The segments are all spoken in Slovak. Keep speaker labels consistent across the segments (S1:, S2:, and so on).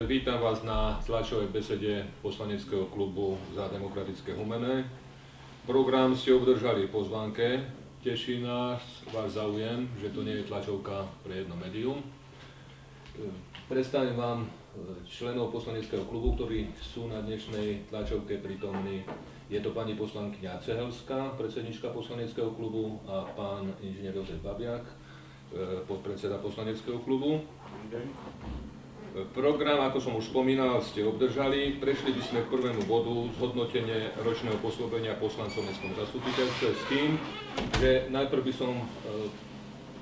S1: Vítam vás na tlačovej besede poslaneckého klubu Za demokratické Humenné. Program ste obdržali v pozvánke. Teší nás váš záujem, že to nie je tlačovka pre jedno médium. Predstavím vám členov poslaneckého klubu, ktorí sú na dnešnej tlačovke prítomní. Je to pani poslankyňa Cehelská, predsednička poslaneckého klubu, a pán inžinier Jozef Babiak, podpredseda poslaneckého klubu. Program, ako som už spomínal, ste obdržali. Prešli by sme k prvému bodu zhodnotenie ročného pôsobenia poslancov v mestskom zastupiteľstve s tým, že najprv by som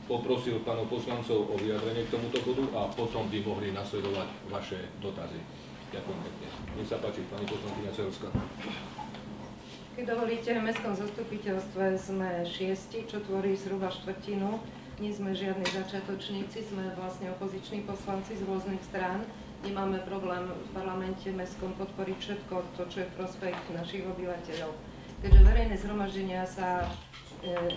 S1: poprosil pánov poslancov o vyjadrenie k tomuto bodu a potom by mohli nasledovať vaše dotazy. Ďakujem pekne. Nech sa páči, pani poslankyňa Cehelská.
S2: Keď dovolíte, v mestskom zastupiteľstve sme 6, čo tvorí zhruba štvrtinu. Nie sme žiadni začiatočníci, sme vlastne opoziční poslanci z rôznych strán. Nemáme problém v parlamente mestskom podporiť všetko to, čo je v prospech našich obyvateľov. Keďže verejné zhromaždenia sa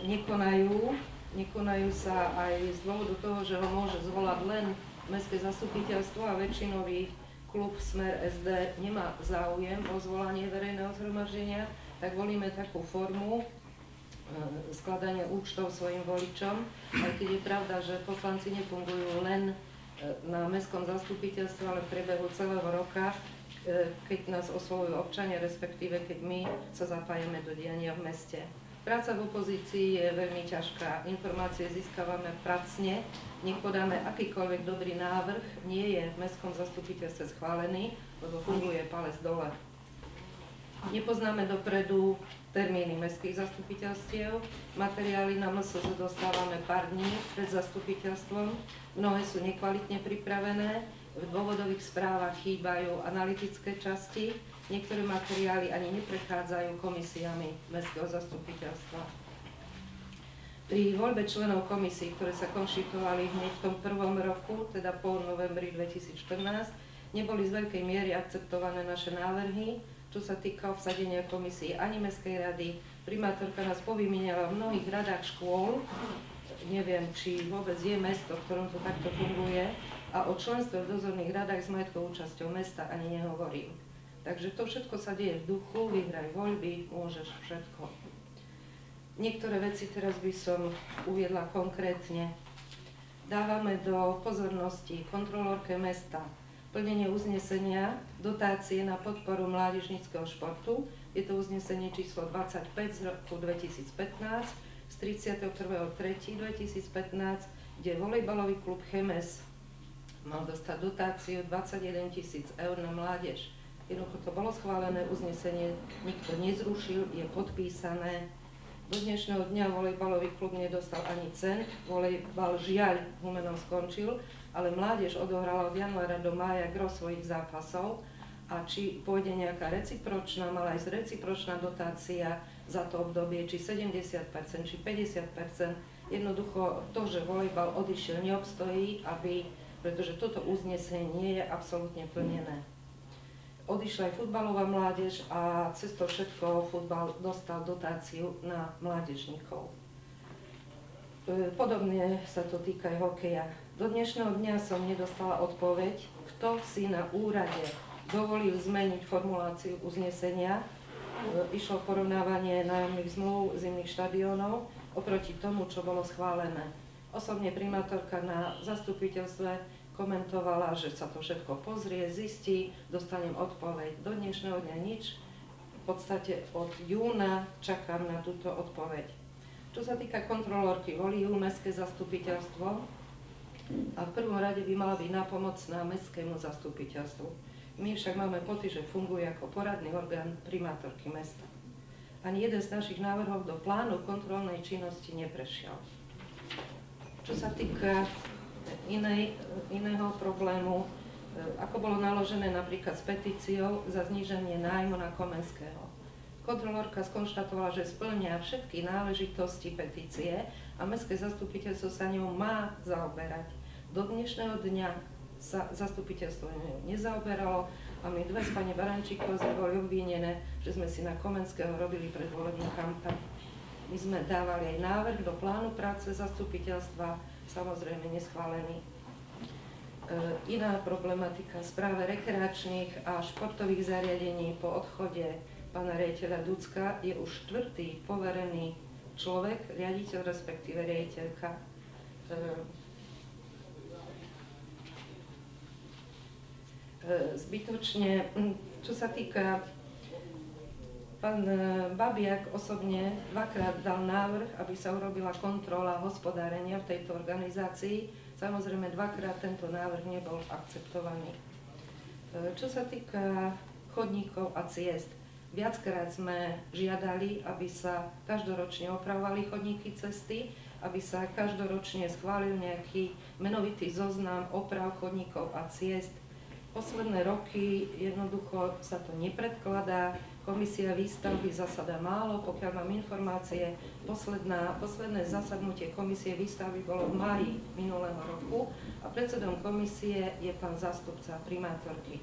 S2: nekonajú sa aj z dôvodu toho, že ho môže zvolať len mestské zastupiteľstvo a väčšinový klub Smer SD nemá záujem o zvolanie verejného zhromaždenia, tak volíme takú formu skladanie účtov svojim voličom, aj keď je pravda, že poslanci nefungujú len na mestskom zastupiteľstve, ale v priebehu celého roka, keď nás oslovujú občania, respektíve keď my sa zapájame do diania v meste. Práca v opozícii je veľmi ťažká, informácie získavame pracne, nech podáme akýkoľvek dobrý návrh, nie je v mestskom zastupiteľstve schválený, lebo funguje palec dole. Nepoznáme dopredu termíny mestských zastupiteľstiev, materiály na MSZ dostávame pár dní pred zastupiteľstvom, mnohé sú nekvalitne pripravené, v dôvodových správach chýbajú analytické časti, niektoré materiály ani neprechádzajú komisiami mestského zastupiteľstva. Pri voľbe členov komisí, ktoré sa konštituovali hneď v tom prvom roku, teda po novembri 2014, neboli z veľkej miery akceptované naše návrhy, čo sa týka obsadenia komisí ani mestskej rady. Primátorka nás povymieniala v mnohých radách škôl, neviem, či vôbec je mesto, v ktorom to takto funguje, a o členstve v dozorných radách s majetkovou účasťou mesta ani nehovorím. Takže to všetko sa deje v duchu, vyhraj voľby, môžeš všetko. Niektoré veci teraz by som uviedla konkrétne. Dávame do pozornosti kontrolórke mesta plnenie uznesenia dotácie na podporu mládežníckeho športu. Je to uznesenie číslo 25 z roku 2015 z 31.3.2015, kde volejbalový klub Chemes mal dostať dotáciu 21 000 eur na mládež. Jednoducho to bolo schválené uznesenie, nikto nezrušil, je podpísané. Do dnešného dňa volejbalový klub nedostal ani cent, volejbal žiaľ v Humennom skončil, ale mládež odohrala od januára do mája gros svojich zápasov, a či pôjde nejaká recipročná, mala aj recipročná dotácia za to obdobie, či 70%, či 50%, jednoducho to, že volejbal odišiel, neobstojí, pretože toto uznesenie nie je absolútne plnené. Odišla aj futbalová mládež a cez to všetko futbal dostal dotáciu na mládežníkov. Podobne sa to týka aj hokeja. Do dnešného dňa som nedostala odpoveď, kto si na úrade dovolil zmeniť formuláciu uznesenia. Išlo porovnávanie nájomných zmluv zimných štadiónov oproti tomu, čo bolo schválené. Osobne primátorka na zastupiteľstve komentovala, že sa to všetko pozrie, zistí, dostanem odpoveď. Do dnešného dňa nič. V podstate od júna čakám na túto odpoveď. Čo sa týka kontrolórky, volí ju mestské zastupiteľstvo a v prvom rade by mala byť nápomocná mestskému zastupiteľstvu. My však máme pocit, že funguje ako poradný orgán primátorky mesta. Ani jeden z našich návrhov do plánu kontrolnej činnosti neprešiel. Čo sa týka iného problému, ako bolo naložené napríklad s petíciou za zníženie nájmu na Komenského. Kontrolórka skonštatovala, že spĺňa všetky náležitosti petície a mestské zastupiteľstvo sa ňou má zaoberať. Do dnešného dňa sa zastupiteľstvo nezaoberalo a my dve s pani Barančíkovou sme boli obvinené, že sme si na Komenského robili predvolebnú kampaň. My sme dávali aj návrh do plánu práce zastupiteľstva, samozrejme neschválený. Iná problematika správe rekreačných a športových zariadení po odchode pána riaditeľa Ducka je už 4. poverený človek, riaditeľ respektíve riaditeľka. Zbytočne, čo sa týka, pán Babiak osobne 2-krát dal návrh, aby sa urobila kontrola hospodárenia v tejto organizácii. Samozrejme 2-krát tento návrh nebol akceptovaný. Čo sa týka chodníkov a ciest, viackrát sme žiadali, aby sa každoročne opravovali chodníky, cesty, aby sa každoročne schválil nejaký menovitý zoznam oprav chodníkov a ciest. Posledné roky jednoducho sa to nepredkladá, komisia výstavby zasada málo, pokiaľ mám informácie, posledné zasadnutie komisie výstavby bolo v máji minulého roku a predsedom komisie je pán zástupca primátorky.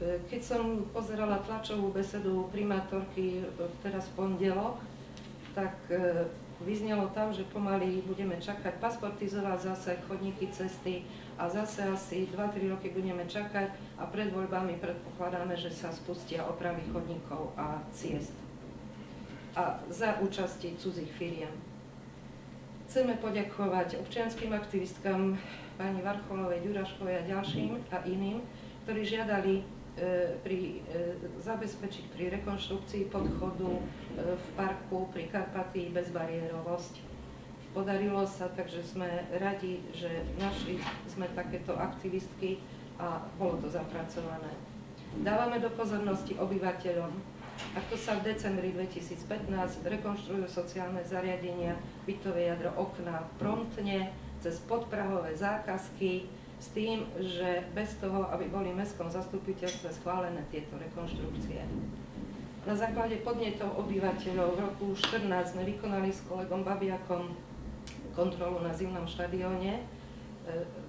S2: Keď som pozerala tlačovú besedu primátorky teraz v pondelok, tak vyznelo tam, že pomaly budeme čakať pasportizovať zase chodníky, cesty a zase asi 2-3 roky budeme čakať a pred voľbami predpokladáme, že sa spustia opravy chodníkov a ciest. A za účasti cudzích firiem. Chceme poďakovať občianskym aktivistkám pani Varcholovej, Ďuraškovej a ďalším a iným, ktorí žiadali zabezpečiť pri rekonštrukcii podchodu v parku pri Karpatii bezbariérovosť. Podarilo sa, takže sme radi, že našli sme takéto aktivistky a bolo to zapracované. Dávame do pozornosti obyvateľom, ako sa v decembri 2015 rekonštruujú sociálne zariadenia, bytové jadro, okná promptne, cez podprahové zákazky, s tým, že bez toho, aby boli v mestskom zastupiteľstve schválené tieto rekonštrukcie. Na základe podnetov obyvateľov v roku 2014 sme vykonali s kolegom Babiakom kontrolu na zimnom štadióne.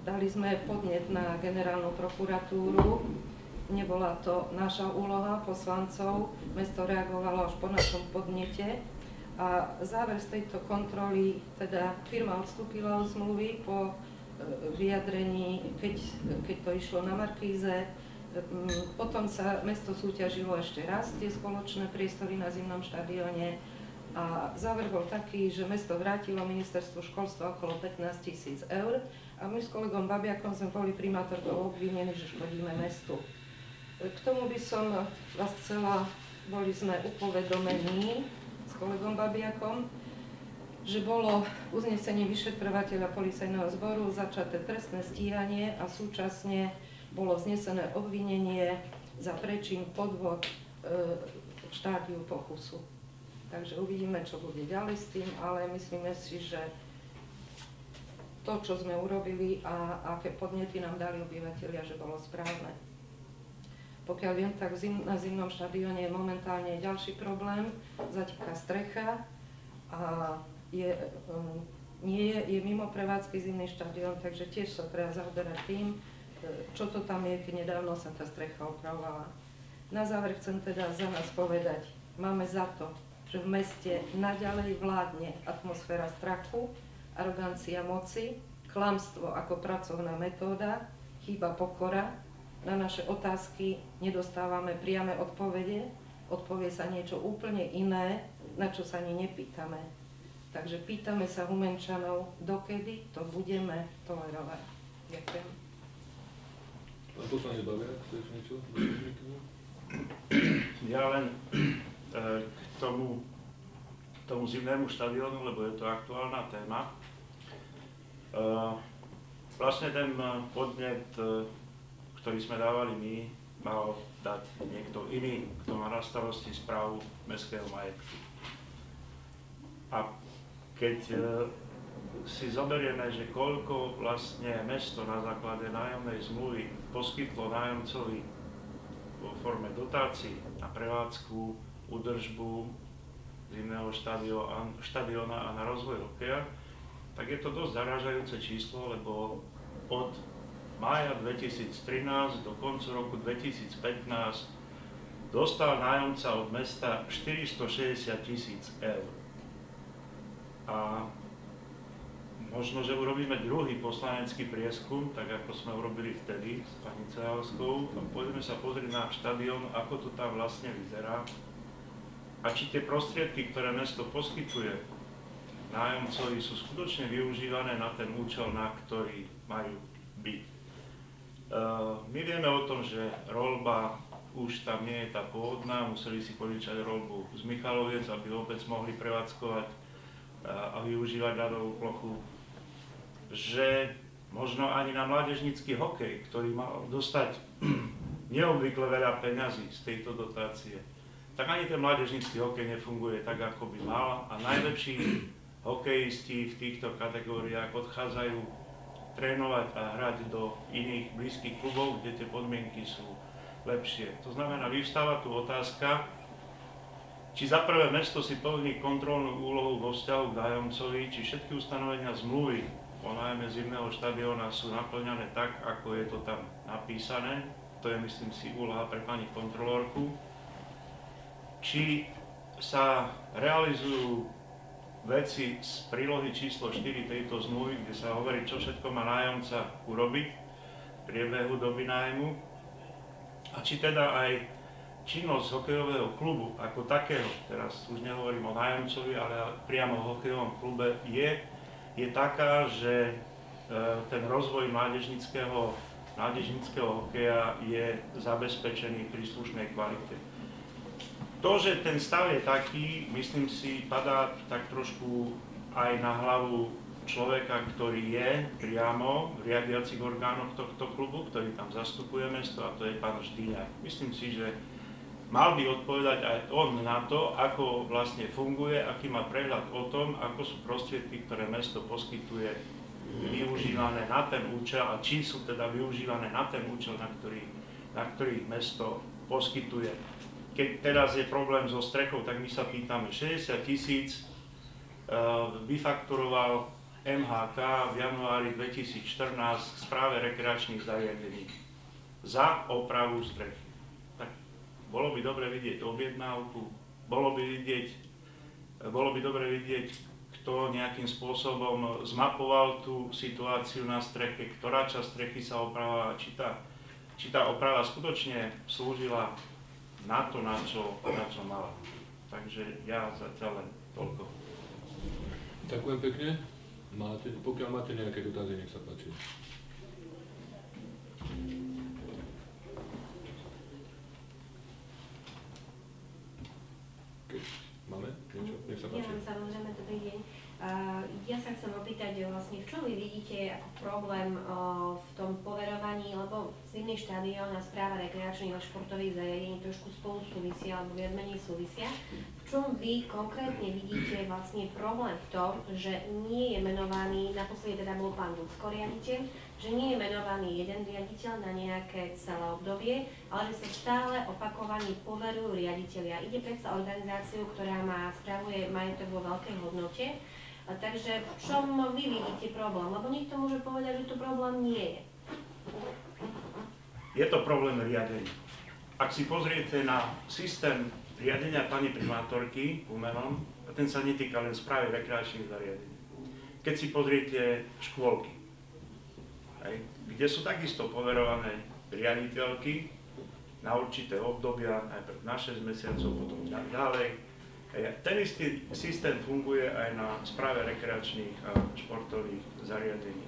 S2: Dali sme podnet na generálnu prokuratúru. Nebola to naša úloha poslancov, mesto reagovalo až po našom podnete. A záver z tejto kontroly, teda firma odstúpila od zmluvy po vyjadrení, keď to išlo na Markíze. Potom sa mesto súťažilo ešte raz tie spoločné priestory na zimnom štadióne a záver bol taký, že mesto vrátilo ministerstvu školstva okolo 15 000 eur a my s kolegom Babiakom sme boli primátorkou obvinení, že škodíme mestu. K tomu by som vás chcela, boli sme upovedomení s kolegom Babiakom, že bolo uznesenie vyšetrovateľa policajného zboru začaté trestné stíhanie a súčasne bolo vznesené obvinenie za prečin podvod v štádiu pokusu. Takže uvidíme, čo bude ďalej s tým, ale myslíme si, že to, čo sme urobili a aké podnety nám dali obyvateľia, že bolo správne. Pokiaľ viem, tak na zimnom štadióne je momentálne ďalší problém, zateká strecha a je mimo prevádzky zimný štadión, takže tiež sa treba zaoberať tým, čo to tam je, keď nedávno sa tá strecha opravovala. Na záver chcem teda za nás povedať, máme za to, že v meste naďalej vládne atmosféra strachu, arogancia moci, klamstvo ako pracovná metóda, chýba pokora, na naše otázky nedostávame priame odpovede, odpovie sa niečo úplne iné, na čo sa ani nepýtame. Takže pýtame sa Humenčanov, dokedy to budeme tolerovať. Ďakujem.
S1: Pán poslanec Babiak, chceš niečo?
S3: Ja len k tomu zimnému štadiónu, lebo je to aktuálna téma. Vlastne ten podnet, ktorý sme dávali my, mal dať niekto iný, kto má na starosti správu mestského majetku. A keď si zoberieme, že koľko vlastne mesto na základe nájomnej zmluvy poskytlo nájomcovi vo forme dotácií na prevádzku, údržbu zimného štadióna a na rozvoj hokeja, tak je to dosť zarážajúce číslo, lebo od mája 2013 do koncu roku 2015 dostal nájomca od mesta 460 000 eur. A možno, že urobíme druhý poslanecký prieskum, tak ako sme urobili vtedy s pani Cehalskou, a pôjdeme sa pozrieť na štadión, ako to tam vlastne vyzerá a či tie prostriedky, ktoré mesto poskytuje nájomcovi, sú skutočne využívané na ten účel, na ktorý majú byť. My vieme o tom, že roľba už tam nie je tá pôvodná, museli si požičať roľbu z Michaloviec, aby vôbec mohli prevádzkovať a využívať ľadovú plochu, že možno ani na mládežnícky hokej, ktorý mal dostať neobvykle veľa peňazí z tejto dotácie, tak ani ten mládežnícky hokej nefunguje tak, ako by mal a najlepší hokejisti v týchto kategóriách odchádzajú trénovať a hrať do iných blízkych klubov, kde tie podmienky sú lepšie. To znamená, vyvstáva tu otázka, či za prvé mesto si plní kontrolnú úlohu vo vzťahu k nájomcovi, či všetky ustanovenia zmluvy o nájme zimného štadióna sú naplňané tak, ako je to tam napísané. To je, myslím si, úloha pre pani kontrolórku. Či sa realizujú veci z prílohy číslo 4 tejto zmluvy, kde sa hovorí, čo všetko má nájomca urobiť v priebehu doby nájmu. A či teda aj činnosť hokejového klubu ako takého, teraz už nehovorím o nájomcovi, ale priamo o hokejovom klube, je taká, že ten rozvoj mládežníckeho hokeja je zabezpečený v príslušnej kvalite. To, že ten stav je taký, myslím si, padá tak trošku aj na hlavu človeka, ktorý je priamo v riadiacich orgánoch tohto klubu, ktorý tam zastupuje mesto, a to je pán Ždyňák. Myslím si, že mal by odpovedať aj on na to, ako vlastne funguje, aký má prehľad o tom, ako sú prostriedky, ktoré mesto poskytuje, využívané na ten účel a či sú teda využívané na ten účel, na ktorý mesto poskytuje. Keď teraz je problém so strechou, tak my sa pýtame, 60 000 vyfakturoval MHK v januári 2014 k správe rekreačných zariadení za opravu strechy. Tak bolo by dobre vidieť objednávku, bolo by dobre vidieť, kto nejakým spôsobom zmapoval tú situáciu na streche, ktorá časť strechy sa opravovala, či tá oprava skutočne slúžila na to, na čo mala. Takže ja zatiaľ len toľko.
S1: Ďakujem pekne. Pokiaľ máte nejaké dotazy, nech sa páči. Keď máme niečo, nech sa páči.
S4: Ja mám samozrejme, dobrý deň. Ja sa chcem opýtať vlastne, v čom vy vidíte ako problém v tom poverovaní, lebo zimný štadión a správa rekreačných a športových zariadení trošku spolu súvisia, alebo viac menej súvisia. V čom vy konkrétne vidíte vlastne problém v tom, že nie je menovaný, naposledy teda bol pán Ducko riaditeľ, že nie je menovaný jeden riaditeľ na nejaké celé obdobie, ale že sa stále opakovane poverujú riaditeľia. Ide predsa o organizáciu, ktorá spravuje majetok vo veľkej hodnote. Takže v čom vy vidíte problém? Lebo niekto môže povedať, že to problém nie je.
S3: Je to problém riadenia. Ak si pozriete na systém riadenia pani primátorky Humenom, a ten sa netýka len správy rekreačných zariadení. Keď si pozriete škôlky, kde sú takisto poverované riaditeľky na určité obdobia, najprv na 6 mesiacov, potom ďalej. Ten istý systém funguje aj na správe rekreačných a športových zariadení.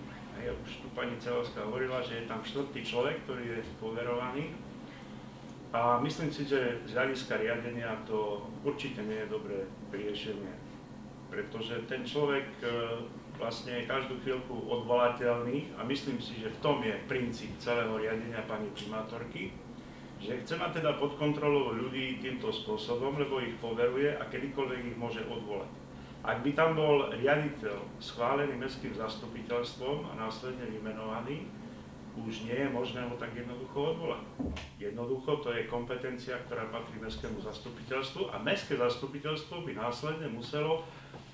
S3: Už tu pani Cehovská hovorila, že je tam 4. človek, ktorý je poverovaný. A myslím si, že z hľadiska riadenia to určite nie je dobré riešenie. Pretože ten človek vlastne je každú chvíľku odvolateľný a myslím si, že v tom je princíp celého riadenia pani primátorky, že chce mať teda pod kontrolou ľudí týmto spôsobom, lebo ich poveruje a kedykoľvek ich môže odvolať. Ak by tam bol riaditeľ schválený mestským zastupiteľstvom a následne vymenovaný, už nie je možné ho tak jednoducho odvolať. Jednoducho to je kompetencia, ktorá patrí mestskému zastupiteľstvu a mestské zastupiteľstvo by následne muselo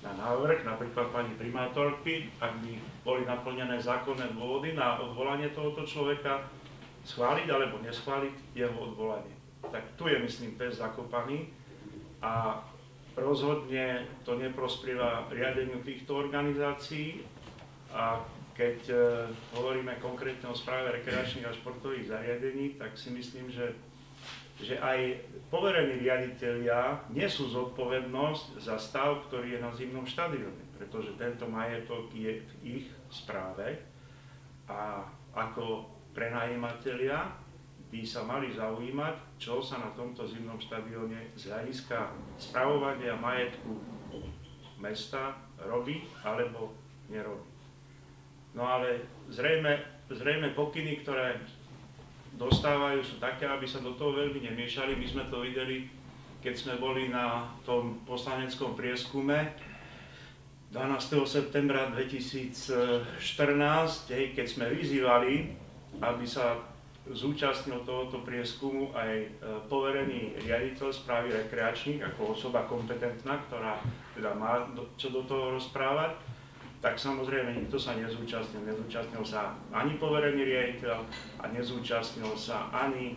S3: na návrh napríklad pani primátorky, ak by boli naplnené zákonné dôvody na odvolanie tohoto človeka, schváliť alebo neschváliť jeho odvolanie. Tak tu je, myslím, pes zakopaný a rozhodne to neprospieva riadeniu týchto organizácií A keď hovoríme konkrétne o správe rekreačných a športových zariadení, tak si myslím, že aj poverení riaditelia nesú zodpovednosť za stav, ktorý je na zimnom štadióne, pretože tento majetok je v ich správe a ako prenajímatelia by sa mali zaujímať, čo sa na tomto zimnom štadióne z hľadiska spravovania majetku mesta robí alebo nerobí. No ale zrejme pokyny, ktoré dostávajú, sú také, aby sa do toho veľmi nemiešali. My sme to videli, keď sme boli na tom poslaneckom prieskume 12. septembra 2014, keď sme vyzývali, aby sa zúčastnil tohoto prieskumu aj poverený riaditeľ správy rekreačných ako osoba kompetentná, ktorá teda má čo do toho rozprávať, tak samozrejme nikto sa nezúčastnil. Nezúčastnil sa ani poverený riaditeľ a nezúčastnil sa ani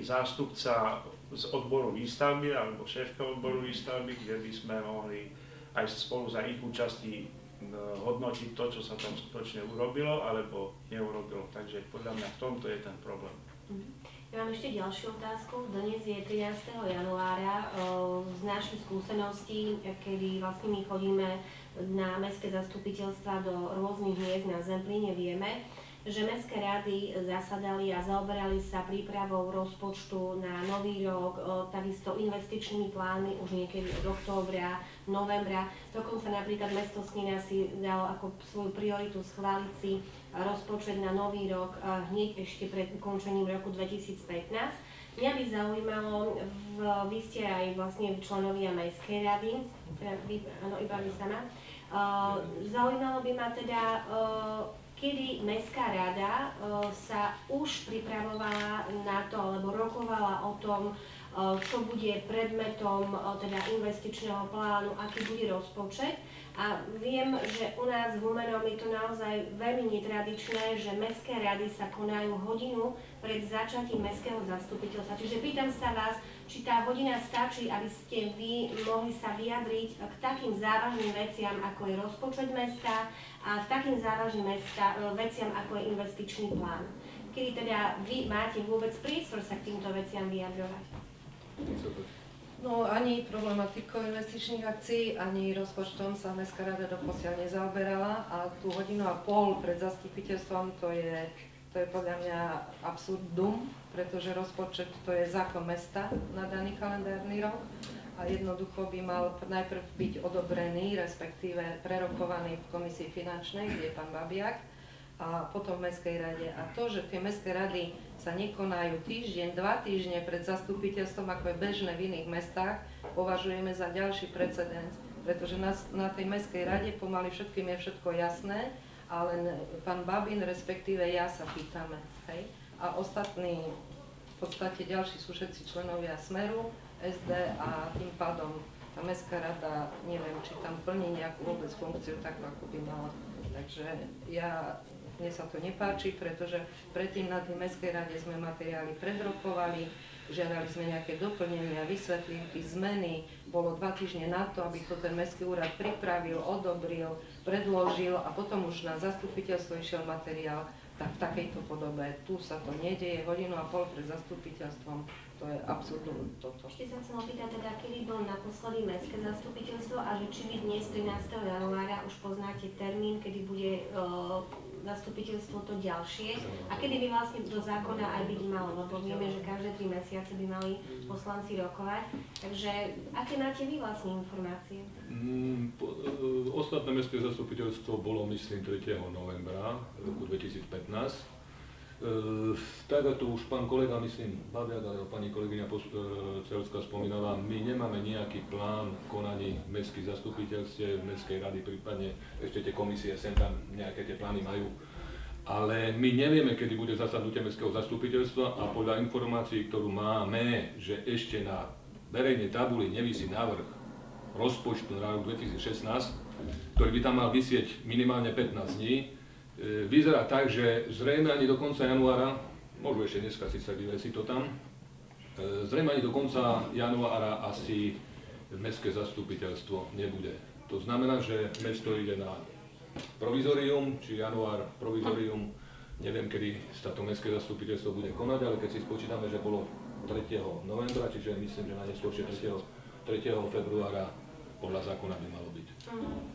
S3: zástupca z odboru výstavby alebo šéfka odboru výstavby, kde by sme mohli aj spolu za ich účastí hodnotiť to, čo sa tam skutočne urobilo alebo neurobilo. Takže podľa mňa v tomto je ten problém.
S4: Ja mám ešte ďalšiu otázku. Dnes je 13. januára. Z našich skúseností, kedy vlastne my chodíme na mestské zastupiteľstva do rôznych miest na Zemplíne, vieme, že mestské rady zasadali a zaoberali sa prípravou rozpočtu na nový rok, takisto investičnými plánmi už niekedy od októbra, novembra. Dokonca napríklad mesto Snina si dalo ako svoju prioritu schváliť si rozpočet na nový rok hneď ešte pred ukončením roku 2015. Mňa by zaujímalo, vy ste aj vlastne členovia mestskej rady, teda vy, áno, iba vy sama. Zaujímalo by ma teda, kedy mestská rada sa už pripravovala na to, alebo rokovala o tom, čo bude predmetom teda investičného plánu, aký bude rozpočet. A viem, že u nás v Humennom je to naozaj veľmi netradičné, že mestské rady sa konajú hodinu pred začatím mestského zastupiteľstva. Čiže pýtam sa vás, či tá hodina stačí, aby ste vy mohli sa vyjadriť k takým závažným veciam, ako je rozpočet mesta a k takým závažným veciam, ako je investičný plán. Kedy teda vy máte vôbec priestor sa k týmto veciam vyjadrovať?
S2: No ani problematikou investičných akcií, ani rozpočtom sa Mestská rada doposiaľ nezaoberala a tú hodinu a pol pred zastupiteľstvom to je podľa mňa absurdum, pretože rozpočet to je zákon mesta na daný kalendárny rok a jednoducho by mal najprv byť odobrený, respektíve prerokovaný v komisii finančnej, kde je pán Babiak, a potom v Mestskej rade. A to, že tie Mestské rady sa nekonajú týždeň, 2 týždne pred zastupiteľstvom, ako je bežné v iných mestách, považujeme za ďalší precedens, pretože na tej Mestskej rade pomaly všetkým je všetko jasné, a len pán Babin, respektíve ja sa pýtame. Hej? A ostatní, v podstate ďalší sú všetci členovia Smeru, SD a tým pádom tá Mestská rada, neviem, či tam plní nejakú vôbec funkciu takú, ako by mala. Takže mne sa to nepáči, pretože predtým na tej Mestskej rade sme materiály predrokovali, žiadali sme nejaké doplnenia, vysvetlivky, zmeny. Bolo 2 týždne na to, aby to ten Mestský úrad pripravil, odobril, predložil a potom už na zastupiteľstvo išiel materiál tak v takejto podobe. Tu sa to nedeje, hodinu a pol pred zastupiteľstvom. To je absurdum toto.
S4: Ešte sa chcem opýtať teda, kedy bol naposledy mestské zastupiteľstvo a že či vy dnes 13. januára už poznáte termín, kedy bude zastupiteľstvo to ďalšie a kedy by vlastne do zákona aj byť malo, lebo vieme, že každé 3 mesiace by mali poslanci rokovať. Takže aké máte vy vlastne informácie?
S1: Ostatné mestské zastupiteľstvo bolo, myslím, 3. novembra roku 2015. Tak ako už pán kolega, myslím, Babiak, alebo pani kolegyňa Celská spomínala, my nemáme nejaký plán konaní mestských zastupiteľstiev, mestskej rady, prípadne ešte tie komisie sem tam nejaké tie plány majú. Ale my nevieme, kedy bude zasadnutie mestského zastupiteľstva a podľa informácií, ktorú máme, že ešte na verejnej tabuli nevisí návrh rozpočtu na rok 2016, ktorý by tam mal visieť minimálne 15 dní, vyzerá tak, že zrejme ani do konca januára, môžu ešte dneska síce vyvesiť to tam, zrejme ani do konca januára asi mestské zastupiteľstvo nebude. To znamená, že mesto ide na provizorium, či január provizorium, neviem, kedy sa to mestské zastupiteľstvo bude konať, ale keď si spočítame, že bolo 3. novembra, čiže myslím, že na neskôršie 3. februára podľa zákona by malo byť.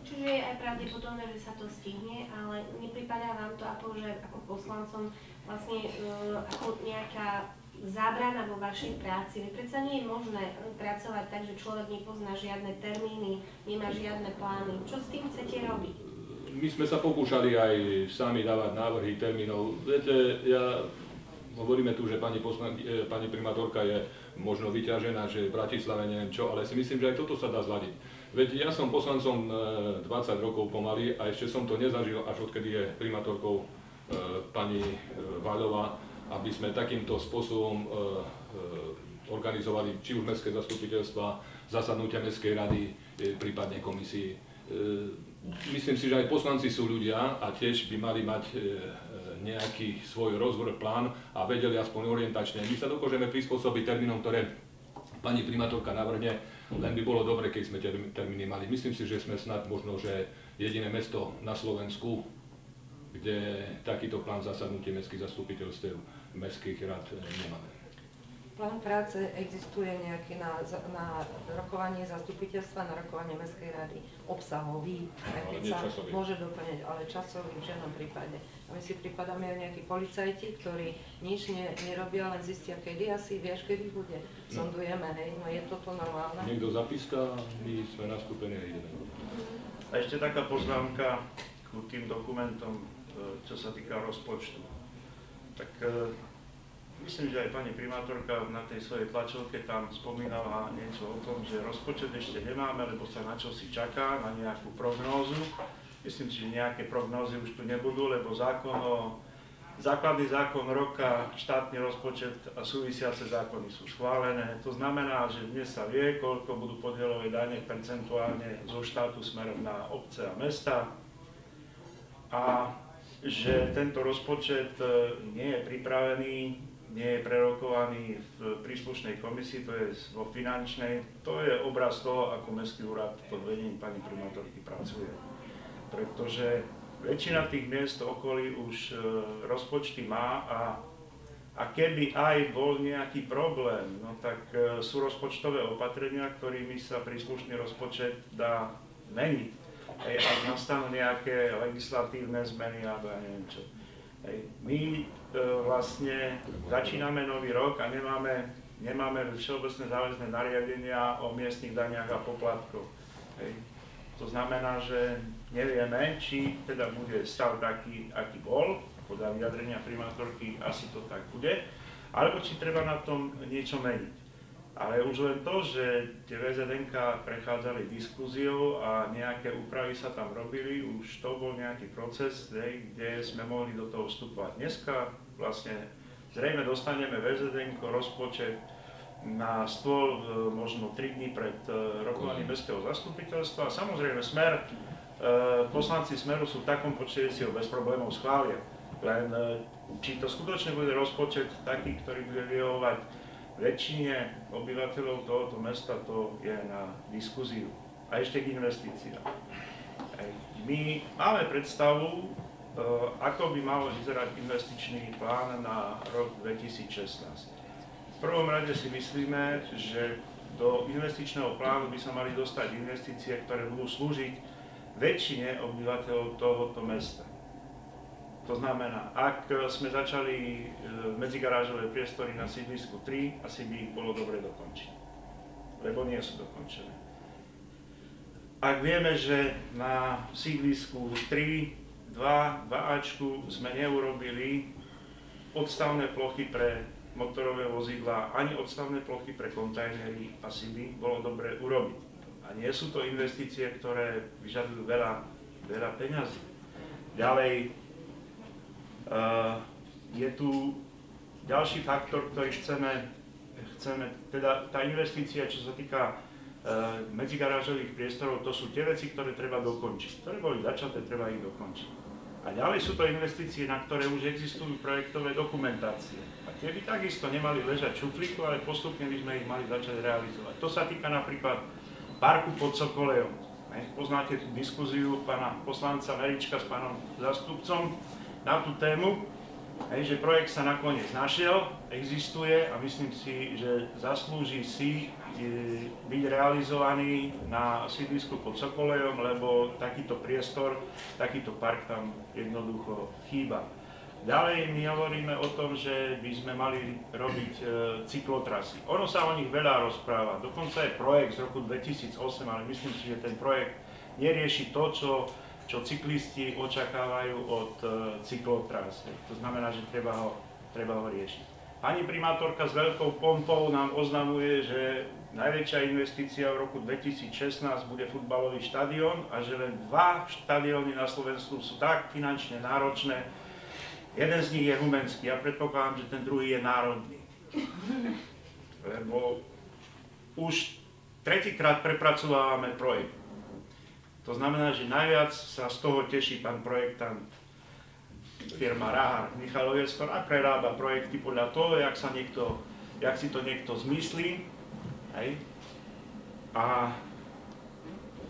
S4: Čiže je aj pravdepodobné, že sa to stihne, ale nepripadá vám to ako poslancom vlastne ako nejaká zábrana vo vašej práci. Predsa nie je možné pracovať tak, že človek nepozná žiadne termíny, nemá žiadne plány. Čo s tým chcete robiť?
S1: My sme sa pokúšali aj sami dávať návrhy termínov. Viete, hovoríme tu, že pani primátorka je možno vyťažená, že v Bratislave neviem čo, ale si myslím, že aj toto sa dá zladiť. Veď ja som poslancom 20 rokov pomaly a ešte som to nezažil, až odkedy je primátorkou pani Váľová, aby sme takýmto spôsobom organizovali či už mestské zastupiteľstva, zasadnutia mestskej rady, prípadne komisii. Myslím si, že aj poslanci sú ľudia a tiež by mali mať nejaký svoj rozvrh, plán a vedeli aspoň orientačne. My sa dokážeme prispôsobiť termínom, ktoré pani primátorka navrhne, len by bolo dobre, keď sme termíny mali. Myslím si, že sme snad možno, že jediné mesto na Slovensku, kde takýto plán zasadnutie mestských zastupiteľstiev, mestských rád nemáme.
S2: Plán práce existuje nejaký na rokovanie zastupiteľstva, na rokovanie mestskej rady, obsahový, keď sa môže doplňať, ale časový v žiadnom prípade. A my si pripadáme aj nejakí policajti, ktorí nič nerobia, len zistia, kedy asi, vieš, kedy bude. Sondujeme, hej, no je toto normálne?
S1: Niekto zapíska, my sme nastúpení a ideme.
S3: A ešte taká poznámka k tým dokumentom, čo sa týka rozpočtu. Tak myslím, že aj pani primátorka na tej svojej tlačovke tam spomínala niečo o tom, že rozpočet ešte nemáme, lebo sa na čo si čaká, na nejakú prognózu. Myslím si, že nejaké prognózy už tu nebudú, lebo základný zákon roka, štátny rozpočet a súvisiace zákony sú schválené. To znamená, že dnes sa vie, koľko budú podielové dane percentuálne zo štátu smerom na obce a mesta. A že tento rozpočet nie je pripravený, nie je prerokovaný v príslušnej komisii, to je vo finančnej. To je obraz toho, ako Mestský úrad pod vedením pani primátorky pracuje. Pretože väčšina tých miest okolí už rozpočty má a keby aj bol nejaký problém, no tak sú rozpočtové opatrenia, ktorými sa príslušný rozpočet dá meniť. Ak nastanú nejaké legislatívne zmeny alebo ja neviem čo. My vlastne začíname nový rok a nemáme všeobecné záväzné nariadenia o miestnych daniach a poplatkoch. To znamená, že nevieme, či teda bude stav taký, aký bol, podľa vyjadrenia primátorky asi to tak bude, alebo či treba na tom niečo meniť. Ale už len to, že tie VZN-ka prechádzali diskuziou a nejaké úpravy sa tam robili, už to bol nejaký proces, kde sme mohli do toho vstupovať. Dneska vlastne zrejme dostaneme VZN-ko, rozpočet na stôl možno 3 dní pred rokovaním mestského zastupiteľstva. A samozrejme poslanci Smeru sú v takom počte, že si ho bez problémov schvália. Len či to skutočne bude rozpočet taký, ktorý bude vyhovovať väčšine obyvateľov tohoto mesta, to je na diskuziu a ešte k investíciám. My máme predstavu, ako by mal vyzerať investičný plán na rok 2016. V prvom rade si myslíme, že do investičného plánu by sa mali dostať investície, ktoré budú slúžiť väčšine obyvateľov tohoto mesta. To znamená, ak sme začali medzigarážové priestory na sídlisku 3, asi by ich bolo dobre dokončiť, lebo nie sú dokončené. Ak vieme, že na sídlisku 3, 2Ačku sme neurobili odstavné plochy pre motorové vozidlá, ani odstavné plochy pre kontajnery, asi by bolo dobre urobiť. A nie sú to investície, ktoré vyžadujú veľa peňazí. Ďalej, je tu ďalší faktor, ktorý chceme, teda tá investícia, čo sa týka medzigarážových priestorov, to sú tie veci, ktoré treba dokončiť. Ktoré boli začaté, treba ich dokončiť. A ďalej sú to investície, na ktoré už existujú projektové dokumentácie. A tie by takisto nemali ležať v šuflíku, ale postupne by sme ich mali začať realizovať. To sa týka napríklad parku pod Sokolejom. Poznáte tú diskuziu pána poslanca Merička s pánom zástupcom na tú tému, že projekt sa nakoniec našiel, existuje a myslím si, že zaslúži si byť realizovaný na sídlisku pod Sokolejom, lebo takýto priestor, takýto park tam jednoducho chýba. Ďalej my hovoríme o tom, že by sme mali robiť cyklotrasy. Ono sa o nich veľa rozpráva, dokonca je projekt z roku 2008, ale myslím si, že ten projekt nerieši to, čo cyklisti očakávajú od cyklotrasy. To znamená, že treba ho riešiť. Pani primátorka s veľkou pompou nám oznamuje, že najväčšia investícia v roku 2016 bude futbalový štadión a že len 2 štadióny na Slovensku sú tak finančne náročné. Jeden z nich je humenský, ja predpokladám, že ten druhý je národný. Lebo už tretíkrát prepracovávame projekt. To znamená, že najviac sa z toho teší pán projektant, firma Rahar Michaloviec, ktorá prerába projekty podľa toho, jak si to niekto zmyslí. Hej. A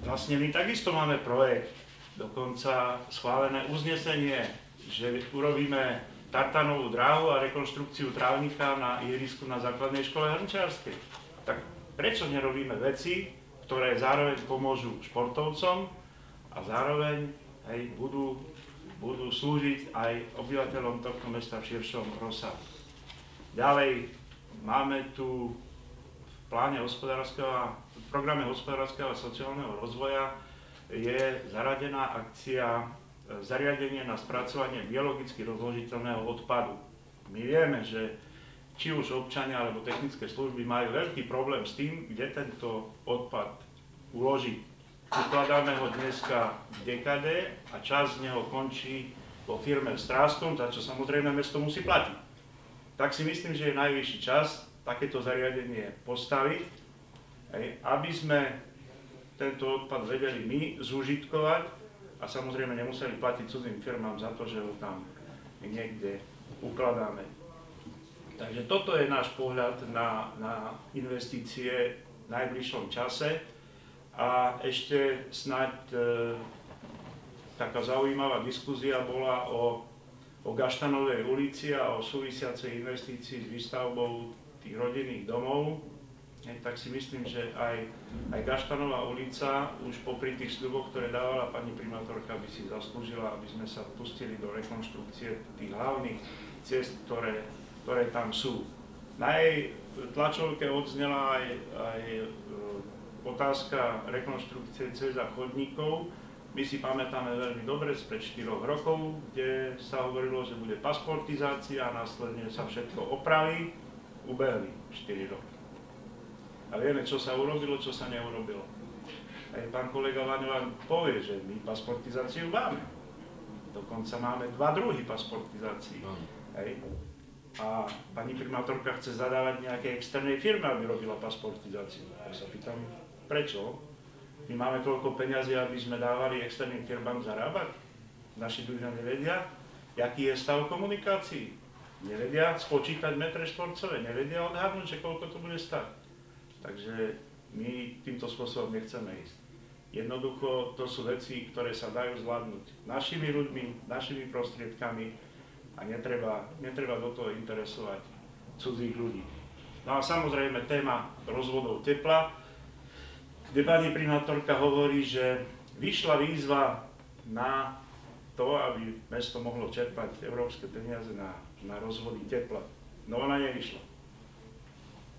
S3: vlastne my takisto máme projekt, dokonca schválené uznesenie, že urobíme tartanovú dráhu a rekonštrukciu trávnika na ihrisku na základnej škole hrnčiarskej. Tak prečo nerobíme veci, ktoré zároveň pomôžu športovcom a zároveň budú slúžiť aj obyvateľom tohto mesta v širšom rozsahu. Ďalej máme tu v programe hospodárskeho a sociálneho rozvoja je zaradená akcia zariadenie na spracovanie biologicky rozložiteľného odpadu. My vieme, že či už občania alebo technické služby majú veľký problém s tým, kde tento odpad uložiť. Ukladáme ho dneska v dekade a časť z neho končí vo firme v Stráskom, za čo samozrejme mesto musí platiť. Tak si myslím, že je najvyšší čas takéto zariadenie postaviť, aby sme tento odpad vedeli my zúžitkovať a samozrejme nemuseli platiť cudzým firmám za to, že ho tam niekde ukladáme. Takže toto je náš pohľad na investície v najbližšom čase. A ešte snáď taká zaujímavá diskusia bola o Gaštanovej ulici a o súvisiacej investícii s výstavbou tých rodinných domov. Tak si myslím, že aj Gaštanová ulica už popri tých sľuboch, ktoré dávala pani primátorka, by si zaslúžila, aby sme sa pustili do rekonštrukcie tých hlavných ciest, ktoré tam sú. Na jej tlačovke odznela aj otázka rekonštrukcie cez a chodníkov. My si pamätáme veľmi dobre spred 4 rokov, kde sa hovorilo, že bude pasportizácia a následne sa všetko opraví. Ubehli 4 roky. A vieme, čo sa urobilo, čo sa neurobilo. Aj pán kolega Vaňo vám povie, že my pasportizáciu máme. Dokonca máme 2 druhy pasportizácií. A pani primátorka chce zadávať nejaké externej firme, aby robila pasportizáciu. Ja sa pýtam, prečo? My máme toľko peňazí, aby sme dávali externým firmám zarábať? Naši ľudia nevedia, aký je stav komunikácií. Nevedia spočítať metre štvorcové, nevedia odhadnúť, že koľko to bude stať. Takže my týmto spôsobom nechceme ísť. Jednoducho to sú veci, ktoré sa dajú zvládnuť našimi ľuďmi, našimi prostriedkami a netreba do toho interesovať cudzích ľudí. No a samozrejme téma rozvodov tepla, kde pani primátorka hovorí, že vyšla výzva na to, aby mesto mohlo čerpať európske peniaze na rozvody tepla. No ona nevyšla.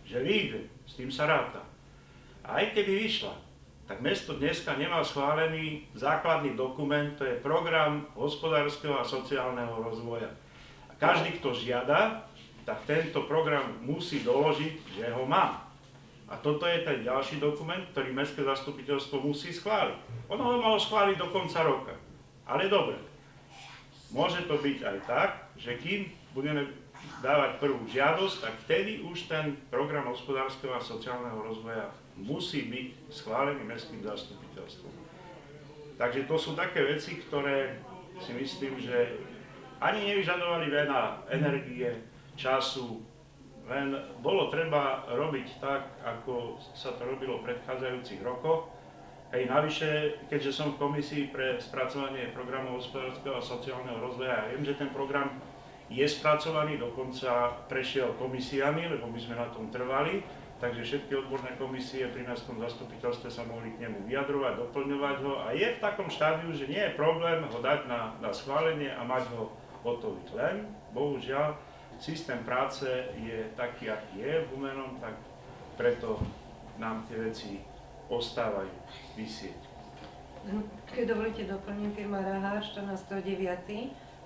S3: Že vyjde, s tým sa ráta. A aj keby vyšla, tak mesto dneska nemá schválený základný dokument, to je program hospodárskeho a sociálneho rozvoja. A každý, kto žiada, tak tento program musí doložiť, že ho má. A toto je ten ďalší dokument, ktorý mestské zastupiteľstvo musí schváliť. Ono ho malo schváliť do konca roka. Ale dobre, môže to byť aj tak, že kým budeme dávať prvú žiadosť, tak vtedy už ten program hospodárskeho a sociálneho rozvoja musí byť schválený mestským zastupiteľstvom. Takže to sú také veci, ktoré si myslím, že ani nevyžadovali veľa energie, času, len bolo treba robiť tak, ako sa to robilo v predchádzajúcich rokoch Hej, navyše, keďže som v komisii pre spracovanie programov hospodárskeho a sociálneho rozvoja, ja viem, že ten program je spracovaný, dokonca prešiel komisiami, lebo my sme na tom trvali, takže všetky odborné komisie pri Mestskom zastupiteľstve sa mohli k nemu vyjadrovať, doplňovať ho a je v takom štádiu, že nie je problém ho dať na schválenie a mať ho hotový. Len, bohužiaľ, systém práce je taký, aký je v Humennom, tak preto nám tie veci ostávajú vysieť.
S2: Keď dovolíte, doplním, firma Rahar 14.9.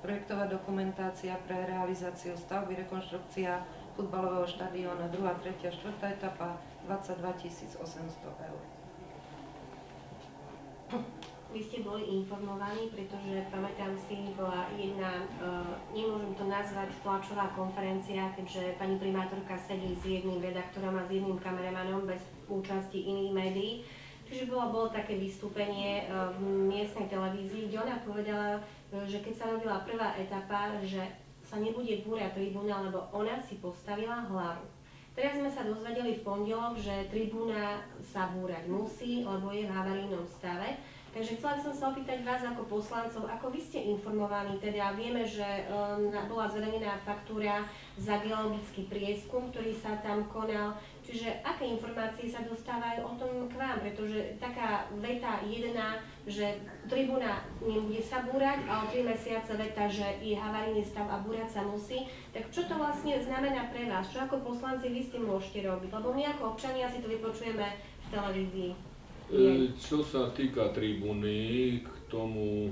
S2: Projektová dokumentácia pre realizáciu stavby, rekonštrukcia futbalového štadióna 2., 3. a 4. etapa 22 800 eur.
S4: Vy ste boli informovaní, pretože pamätám si, bola jedna, nemôžem to nazvať tlačová konferencia, keďže pani primátorka sedí s jedným redaktorom a s jedným kameramanom bez účasti iných médií. Čiže bolo také vystúpenie v miestnej televízii, kde ona povedala, že keď sa robila prvá etapa, že sa nebude búrať tribúna, lebo ona si postavila hlavu. Teraz sme sa dozvedeli v pondelok, že tribúna sa búrať musí, lebo je v havarijnom stave. Takže chcela by som sa opýtať vás ako poslancov, ako vy ste informovaní, teda vieme, že bola zverejnená faktúra za geologický prieskum, ktorý sa tam konal, čiže aké informácie sa dostávajú o tom k vám, pretože taká veta jedna, že tribúna nebude sa búrať, ale 3 mesiace veta, že je havarijný stav a búrať sa musí, tak čo to vlastne znamená pre vás, čo ako poslanci vy s tým môžete robiť, lebo my ako občania si to vypočujeme v televízii.
S1: Čo sa týka tribúny, k tomu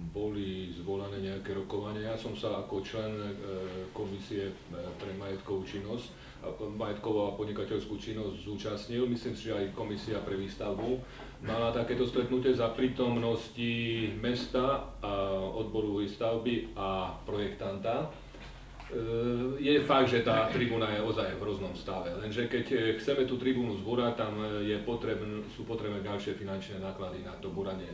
S1: boli zvolané nejaké rokovania. Ja som sa ako člen komisie pre majetkovú činnosť, majetkovú a podnikateľskú činnosť zúčastnil. Myslím si, že aj komisia pre výstavbu mala takéto stretnutie za prítomnosti mesta, a odboru výstavby a projektanta. Je fakt, že tá tribúna je ozaj v hroznom stave, lenže keď chceme tú tribúnu zbúrať, tam sú potrebné ďalšie finančné náklady na to búranie.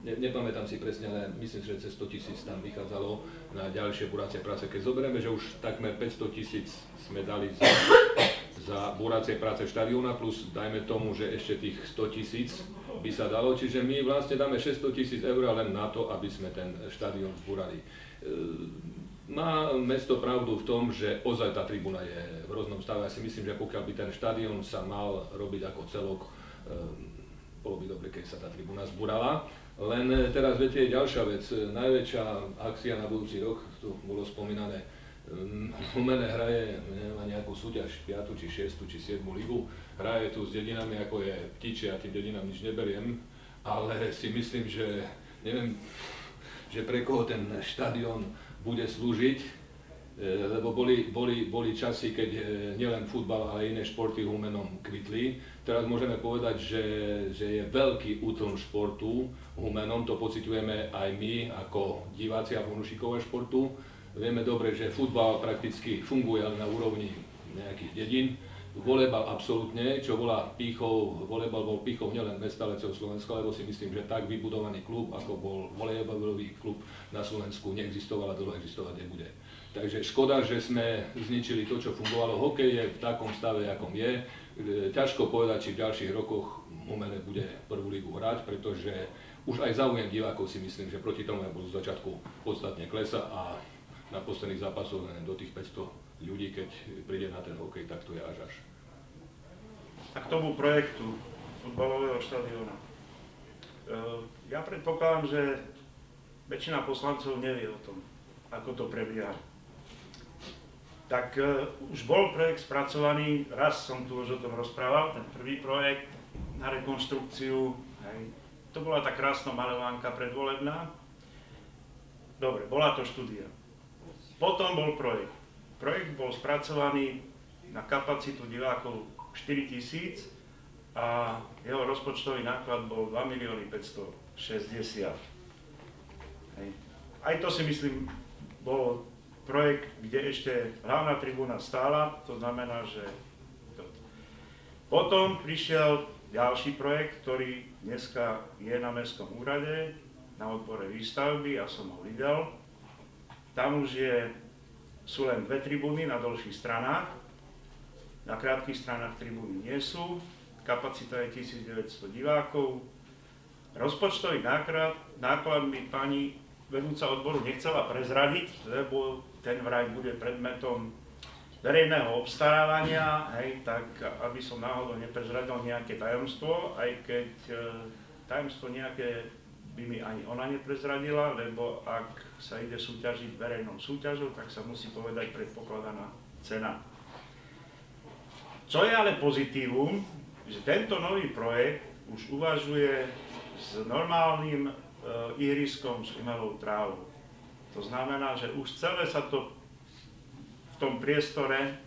S1: Nepamätám si presne, ale myslím, že cez 100 000 tam vychádzalo na ďalšie búracie práce. Keď zoberieme, že už takmer 500 000 sme dali za búracie práce štadióna, plus dajme tomu, že ešte tých 100 000 by sa dalo, čiže my vlastne dáme 600 000 eur len na to, aby sme ten štadión zbúrali. Má mesto pravdu v tom, že ozaj tá tribúna je v hroznom stave. Ja si myslím, že pokiaľ by ten štadión sa mal robiť ako celok, bolo by dobre, keď sa tá tribúna zbúrala. Len teraz viete, je ďalšia vec. Najväčšia akcia na budúci rok, tu bolo spomínané, Humene hraje nejakú súťaž 5., či 6., či 7. ligu. Hraje tu s dedinami, ako je Ptiče, ja tým dedinám nič neberiem, ale si myslím, že neviem, že pre koho ten štadión bude slúžiť, lebo boli časy, keď nielen futbal, ale iné športy v Humennom kvitli. Teraz môžeme povedať, že je veľký útlm športu v Humennom, to pociťujeme aj my ako diváci a fanúšikovia športu. Vieme dobre, že futbal prakticky funguje len na úrovni nejakých dedín. Volejbal absolútne, čo bola pýchou, volejbal bol pýchou nielen mesta, ale celého Slovenska, lebo si myslím, že tak vybudovaný klub, ako bol volejbalový klub na Slovensku, neexistoval a dlho existovať nebude. Takže škoda, že sme zničili to, čo fungovalo. Hokej je v takom stave, akom je. Ťažko povedať, či v ďalších rokoch Humene bude prvú ligu hrať, pretože už aj záujem divákov si myslím, že proti tomu bol z začiatku podstatne klesa a na posledných zápasoch len do tých 500 ľudí, keď príde na ten hokej, tak to je až.
S3: A k tomu projektu futbalového štadióna. Ja predpokladám, že väčšina poslancov nevie o tom, ako to prebieha. Tak už bol projekt spracovaný, raz som tu už o tom rozprával, ten prvý projekt na rekonštrukciu. Hej. To bola tá krásna maľovánka predvolebná. Dobre, bola to štúdia. Potom bol projekt. Projekt bol spracovaný na kapacitu divákov 4 000 a jeho rozpočtový náklad bol 2 560 000. Aj to si myslím bol projekt, kde ešte hlavná tribúna stála, to znamená, že potom prišiel ďalší projekt, ktorý dneska je na Mestskom úrade, na odbore výstavby, ja som ho videl. Tam už sú len 2 tribúny na dlhších stranách, na krátkych stranách tribúny nie sú, kapacita je 1900 divákov, Rozpočtový náklad mi pani vedúca odboru nechcela prezradiť, lebo ten vraj bude predmetom verejného obstarávania, hej, tak aby som náhodou neprezradil nejaké tajomstvo, aj keď tajomstvo nejaké by mi ani ona neprezradila, lebo ak sa ide súťažiť verejnou súťažou, tak sa musí povedať predpokladaná cena. Čo je ale pozitívum, že tento nový projekt už uvažuje s normálnym ihriskom s umelou trávou. To znamená, že už celé sa to v tom priestore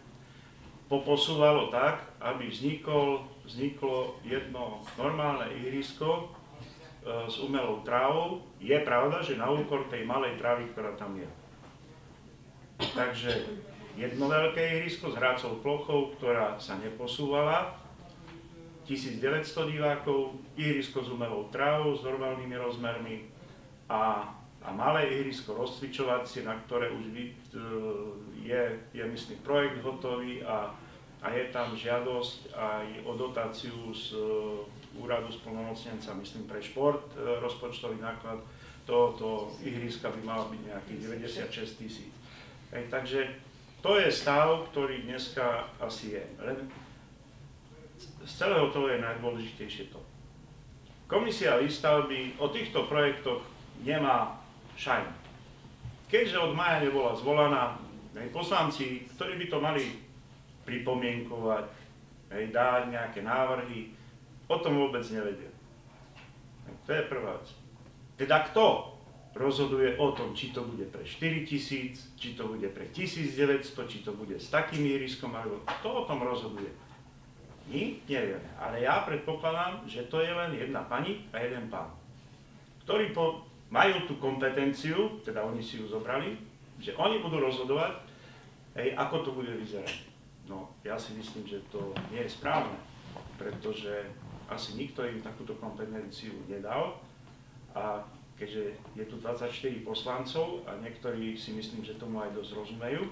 S3: poposúvalo tak, aby vzniklo jedno normálne ihrisko s umelou trávou. Je pravda, že na úkor tej malej trávy, ktorá tam je. Takže jedno veľké ihrisko s hrácou plochou, ktorá sa neposúvala, 1900 divákov, ihrisko s umelou trávou, s normálnymi rozmermi a malé ihrisko rozcvičovacie, na ktoré už je myslím, projekt hotový a je tam žiadosť aj o dotáciu z úradu splnomocnenca, myslím, pre šport, rozpočtový náklad tohoto ihriska by mal byť nejakých 96 000. Takže to je stav, ktorý dneska asi je. Z celého toho je najdôležitejšie to. Komisia výstavby o týchto projektoch nemá šajn. Keďže od mája nebola zvolaná, poslanci, ktorí by to mali pripomienkovať, dať nejaké návrhy, o tom vôbec nevedia. To je prvá vec. Teda kto rozhoduje o tom, či to bude pre 4 000, či to bude pre 1900, či to bude s takým ihriskom, alebo kto o tom rozhoduje? My nevieme, ale ja predpokladám, že to je len jedna pani a jeden pán, ktorí majú tú kompetenciu, teda oni si ju zobrali, že oni budú rozhodovať, ako to bude vyzerať. No, ja si myslím, že to nie je správne, pretože asi nikto im takúto kompetenciu nedal a keďže je tu 24 poslancov a niektorí si myslím, že tomu aj dosť rozumejú,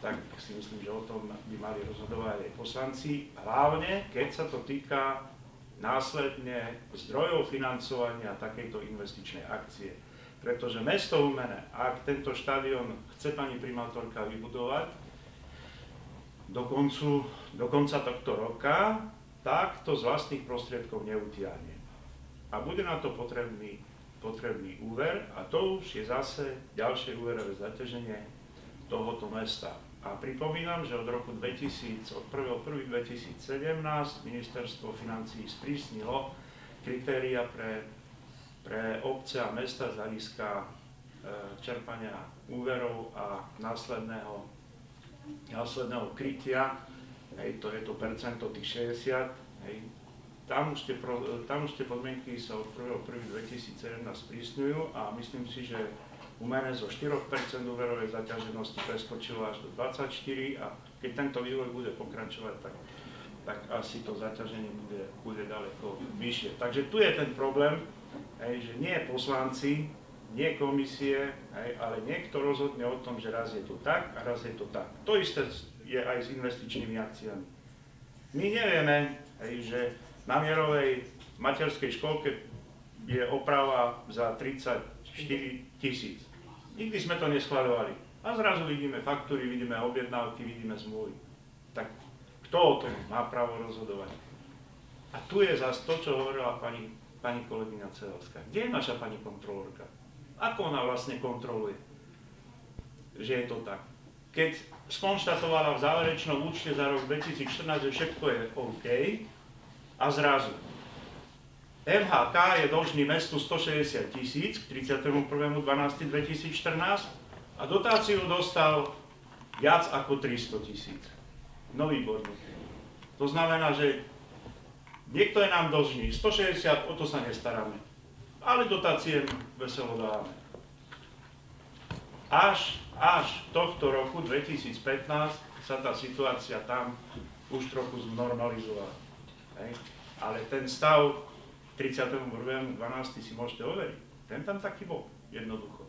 S3: tak si myslím, že o tom by mali rozhodovať aj poslanci, hlavne keď sa to týka následne zdrojov financovania takejto investičnej akcie. Pretože mesto Humene, ak tento štadión chce pani primátorka vybudovať do konca tohto roka, tak to z vlastných prostriedkov neutiahne. A bude na to potrebný úver a to už je zase ďalšie úverové zaťaženie tohoto mesta. A pripomínam, že od roku 2000, od 1.1.2017 ministerstvo financií sprísnilo kritéria pre obce a mesta z hľadiska čerpania úverov a následného krytia. To je to percento tých 60. Tam už tie podmienky sa od 1.1.2017 sprísňujú a myslím si, že Humene zo 4% úverovej zaťaženosti preskočilo až do 24 a keď tento vývoj bude pokračovať, tak asi to zaťaženie bude ďaleko vyššie. Takže tu je ten problém, že nie poslanci, nie komisie, ale niekto rozhodne o tom, že raz je to tak a raz je to tak. To isté je aj s investičnými akciami. My nevieme, že na Mierovej materskej školke je oprava za 34 000. Nikdy sme to neschvaľovali. A zrazu vidíme faktúry, vidíme objednávky, vidíme zmluvy. Tak kto o tom má právo rozhodovať? A tu je zase to, čo hovorila pani kolegyňa Cehelská. Kde je naša pani kontrolórka? Ako ona vlastne kontroluje, že je to tak? Keď skonštatovala v záverečnom účte za rok 2014, že všetko je OK, a zrazu MHK je dlžný mestu 160 000 k 31.12.2014 a dotáciu dostal viac ako 300 000. No výborné. To znamená, že niekto je nám dlžný 160, o to sa nestaráme. Ale dotácie veselo dávame. Až tohto roku 2015 sa tá situácia tam už trochu znormalizovala. Ale ten stav 31.12. si môžete overiť. Ten tam taký bol, jednoducho.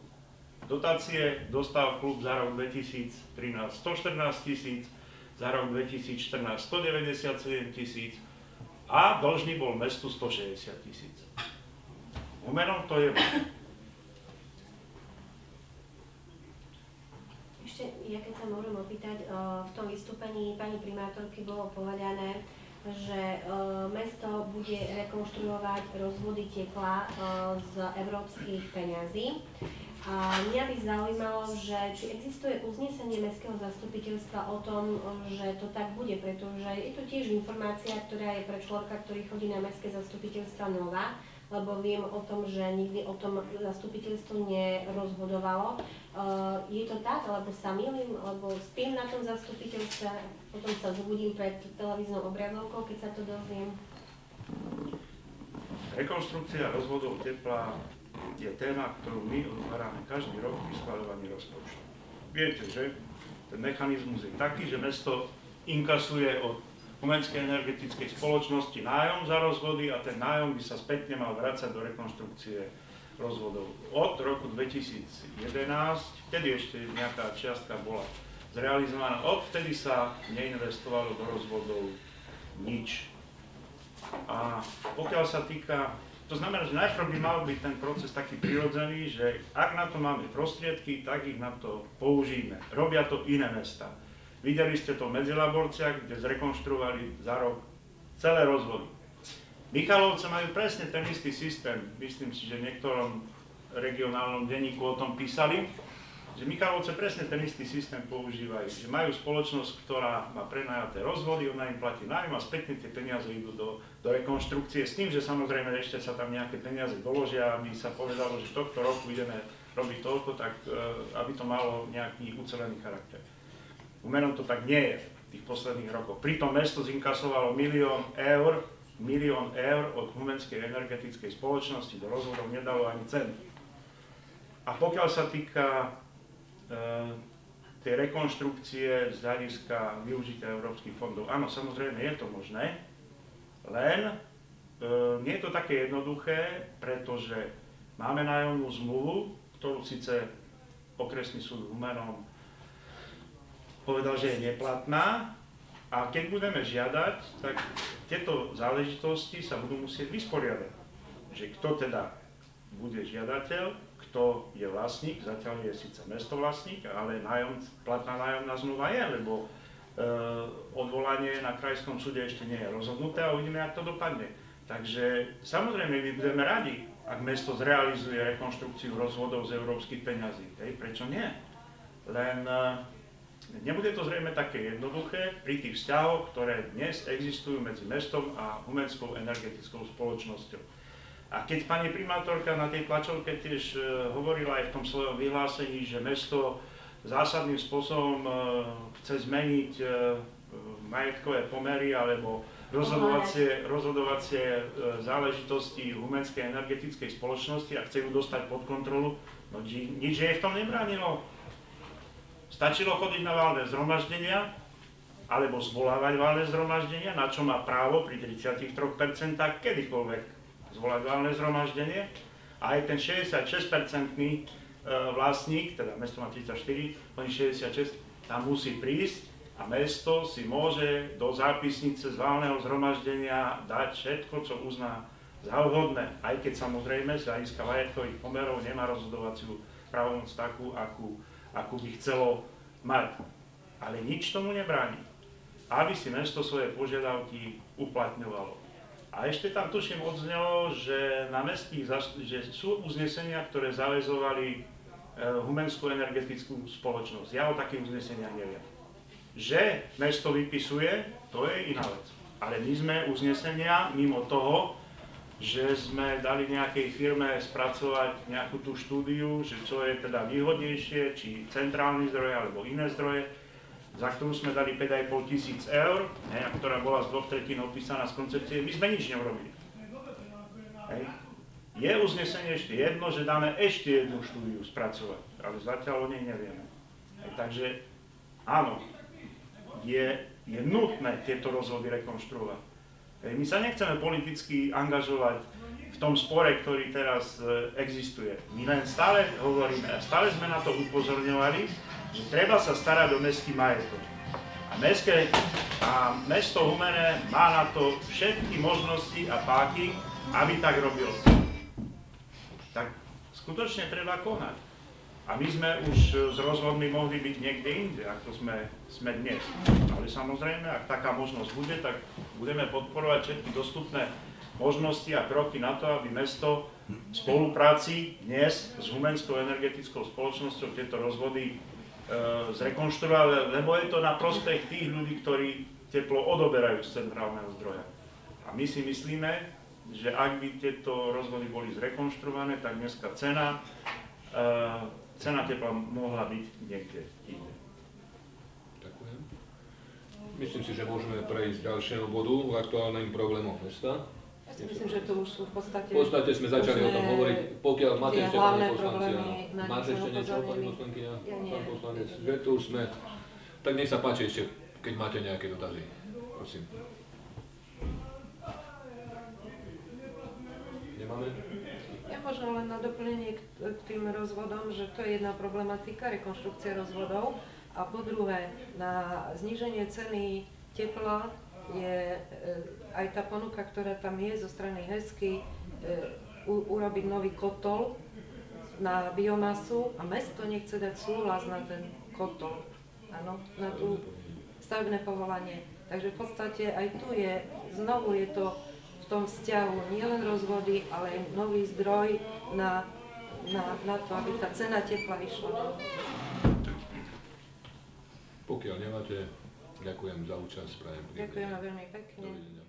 S3: Dotácie dostal klub za rok 2013 114 000, za rok 2014 197 000 a dlžný bol mestu 160 000. Humenom to je...
S4: Ešte, ja keď sa môžem opýtať, v tom vystúpení pani primátorky bolo povedané, že mesto bude rekonštruovať rozvody tepla z európskych peňazí. A mňa by zaujímalo, že či existuje uznesenie mestského zastupiteľstva o tom, že to tak bude, pretože je to tiež informácia, ktorá je pre človeka, ktorý chodí na mestské zastupiteľstva nová, lebo viem o tom, že nikdy o tom zastupiteľstvo nerozhodovalo. Je to tak, alebo sa mýlim, alebo spím na tom zastupiteľstve, potom sa zobudím pred televíznou obrazovkou, keď sa to dozviem?
S3: Rekonštrukcia rozvodov tepla je téma, ktorú my otvárame každý rok pri schvaľovaní rozpočtu. Viete, že ten mechanizmus je taký, že mesto inkasuje od Humenskej energetickej spoločnosti nájom za rozvody a ten nájom by sa spätne mal vrácať do rekonštrukcie rozvodov. Od roku 2011, vtedy ešte nejaká čiastka bola zrealizovaná, odvtedy sa neinvestovalo do rozvodov nič. A pokiaľ sa týka, to znamená, že najprv by mal byť ten proces taký prirodzený, že ak na to máme prostriedky, tak ich na to použijeme. Robia to iné mestá. Videli ste to v Medzilaborciach, kde zrekonštruovali za rok celé rozvody. Michalovce majú presne ten istý systém, myslím si, že v niektorom regionálnom denníku o tom písali, že Michalovce presne ten istý systém používajú, že majú spoločnosť, ktorá má prenajaté rozvody, ona im platí nájom a spätne tie peniaze idú do rekonštrukcie s tým, že samozrejme ešte sa tam nejaké peniaze doložia, aby sa povedalo, že tohto roku ideme robiť toľko, tak aby to malo nejaký ucelený charakter. Humenom to tak nie je v tých posledných rokoch. Pritom mesto zinkasovalo milión eur od Humenskej energetickej spoločnosti, do rozvodov nedalo ani cent. A pokiaľ sa týka tej rekonštrukcie z hľadiska využitia európskych fondov, áno, samozrejme je to možné, len nie je to také jednoduché, pretože máme nájomnú zmluvu, ktorú síce okresný súd v Humenom povedal, že je neplatná, a keď budeme žiadať, tak tieto záležitosti sa budú musieť vysporiadať. Že kto teda bude žiadateľ, kto je vlastník, zatiaľ je síce mesto vlastník, ale platná nájomná zmluva je, lebo odvolanie na krajskom súde ešte nie je rozhodnuté a uvidíme, ako to dopadne. Takže samozrejme my budeme radi, ak mesto zrealizuje rekonštrukciu rozvodov z európskych peňazí. Prečo nie? Len nebude to zrejme také jednoduché pri tých vzťahoch, ktoré dnes existujú medzi mestom a Humenskou energetickou spoločnosťou. A keď pani primátorka na tej tlačovke tiež hovorila aj v tom svojom vyhlásení, že mesto zásadným spôsobom chce zmeniť majetkové pomery alebo rozhodovacie záležitosti Humenskej energetickej spoločnosti a chce ju dostať pod kontrolu, no nič jej v tom nebránilo. Stačilo chodiť na valné zhromaždenia, alebo zvolávať valné zhromaždenia, na čo má právo pri 33% kedykoľvek zvolať valné zhromaždenie. A aj ten 66% vlastník, teda mesto má 34, oni 66, tam musí prísť a mesto si môže do zápisnice z valného zhromaždenia dať všetko, čo uzná za vhodné. Aj keď samozrejme z hľadiska majetkových pomerov nemá rozhodovaciu právomoc takú, akú by chcelo mať. Ale nič tomu nebráni, aby si mesto svoje požiadavky uplatňovalo. A ešte tam tuším odznelo, že na mestských že sú uznesenia, ktoré zaväzovali Humenskú energetickú spoločnosť. Ja o takých uzneseniach neviem. Že mesto vypisuje, to je iná vec. Ale my sme uznesenia mimo toho, že sme dali nejakej firme spracovať nejakú tú štúdiu, že čo je teda výhodnejšie, či centrálny zdroj alebo iné zdroje, za ktorú sme dali 5,5 tisíc eur, ktorá bola z 2/3 opísaná z koncepcie, my sme nič neurobili. Je uznesenie ešte jedno, že dáme ešte jednu štúdiu spracovať, ale zatiaľ o nej nevieme. Takže áno, je nutné tieto rozvody rekonštruovať. My sa nechceme politicky angažovať v tom spore, ktorý teraz existuje. My len stále hovoríme, a stále sme na to upozorňovali, že treba sa starať o mestský majetok. A mesto Humene má na to všetky možnosti a páky, aby tak robilo. tak skutočne treba konať. A my sme už s rozvodmi mohli byť niekde inde, ako sme dnes. Ale samozrejme, ak taká možnosť bude, tak budeme podporovať všetky dostupné možnosti a kroky na to, aby mesto v spolupráci dnes s Humenskou energetickou spoločnosťou tieto rozvody zrekonštruovali, lebo je to na prospech tých ľudí, ktorí teplo odoberajú z centrálneho zdroja. A my si myslíme, že ak by tieto rozvody boli zrekonštruované, tak dneska cena tepla mohla byť niekde inde.
S1: Ďakujem. Myslím si, že môžeme prejsť k ďalšiemu bodu, k aktuálnym problémom mesta.
S2: Ja si myslím, že to už sú v podstate...
S1: V podstate sme začali o tom hovoriť, pokiaľ máte
S2: tie
S1: ešte
S2: hlavné
S1: pani poslanci,
S2: problémy,
S1: áno.
S2: na
S1: Máte
S2: nich
S1: ešte
S2: sme
S1: niečo, pani
S2: upozornili.
S1: poslankyňa,
S2: Ja nie.
S1: pán poslanec, že tu už sme. Tak nech sa páči ešte, keď máte nejaké dotazy. Prosím. Nemáme?
S2: Ja možno len na doplnenie k tým rozvodom, že to je jedna problematika, rekonštrukcia rozvodov. A po druhé, na zníženie ceny tepla je aj tá ponuka, ktorá tam je zo strany HESky, urobiť nový kotol na biomasu a mesto nechce dať súhlas na ten kotol, áno, na tú stavebné povolanie. Takže v podstate aj tu je, znovu je to v tom vzťahu nielen rozvody, ale aj nový zdroj na to, aby tá cena tepla išla.
S1: Pokiaľ nemáte, ďakujem za účasť, prajem.
S2: Ďakujem veľmi pekne.
S1: Dovidenia.